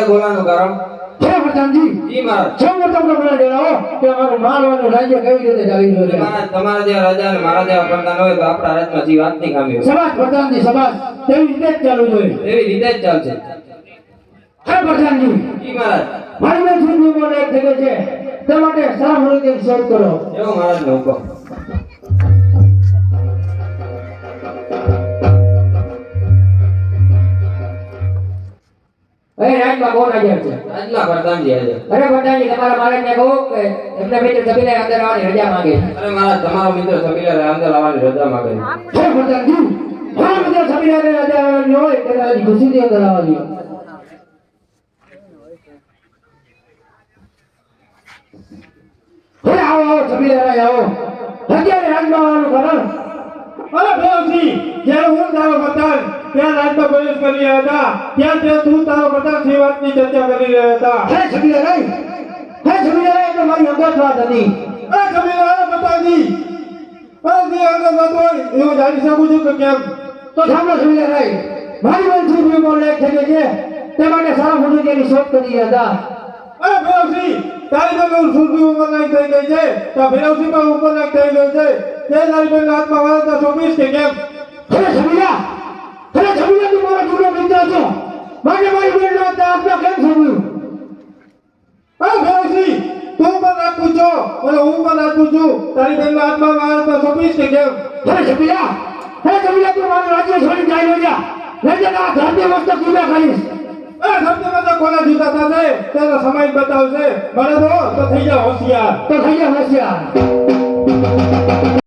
બોલાનું કારણ છે પ્રધાનજી જી મહારાજ સૌપ્રથમ તો મને જણાવો કે અમારું માલવાનું રાજ્ય કેવી રીતે ચાલી રહ્યું છે મહારાજ તમારા જેવા રાજા અને મારા જેવા પ્રધાન હોય તો આપણા રાજમાં જી વાત નહીં કામી સબાસ પ્રધાનજી સબાસ તેવી રીતે જ ચાલુ જોઈએ એવી રીતે જ ચાલશે હે પ્રધાનજી જી મહારાજ મારી મેં સુનવી બોલે એક થઈ છે તે માટે સારા મુનિની શોધ કરો એવો મહારાજ નો હુકમ અરે રાજમાં કોણ હાજર છે રાજમાં પ્રધાનજી હાજર અરે પ્રધાનજી તમારા માલિકને કહો કે એમને મિત્ર સભીને અંદર આવવાની રજા માંગે અરે મહારાજ તમારો મિત્ર સબીલા અંદર આવવાની રજા માંગે છે પ્રધાનજી મારા મિત્ર સભીને રજા આવવાની હોય ત્યારે ખુશીથી અંદર આવવાની આવો આવો સભીને આવો અત્યારે રાજમાં આવવાનું કારણ અરે ભેવજી જ્યારે હું તારો પ્રધાન ત્યાં રાજમાં પ્રવેશ કરી રહ્યા હતા ત્યાં તું તારો પ્રધાન થી વાતની ચર્ચા કરી રહ્યા હતા હે સભીને તો મારી અંગત વાત હતી અરે સભીને પ્રધાનજી અરે જે અંગત વાત હોય એવું જાણી શકું છું કે કેમ તો સાંભળો સભીને મારી મંત્રી બોલે છે કે તે માટે સારા મુનિની શોધ કરી હતા અરે ભેવજી તારી બેન સુરભી ઉંમરલાયક થઈ ગઈ છે તો ભેવજી પણ ઉંમરલાયક થઈ ગઈ છે તે તારી બેન હાથમાં વાળતા ચોવીસ કે કેમ અરે સભીલા તું મારો જૂનો મિત્ર છો મારી બેન હાથમાં કેમ થયું અરે ભેવજી તું પણ રાત પૂછો અને હું પણ રાત પૂછું તારી બેન હાથમાં વાળતા ચોવીસ કે કેમ અરે સભીલા તું મારું રાજ્ય છોડી જાય જા રાજ્યના ધર્મની વસ્તુ પૂજા કરીશ અરે સત્યમાં તો કોના જૂતા થશે તેનો સમય બતાવશે મને તો થઈ જા હોશિયાર તો થઈ જા હોશિયાર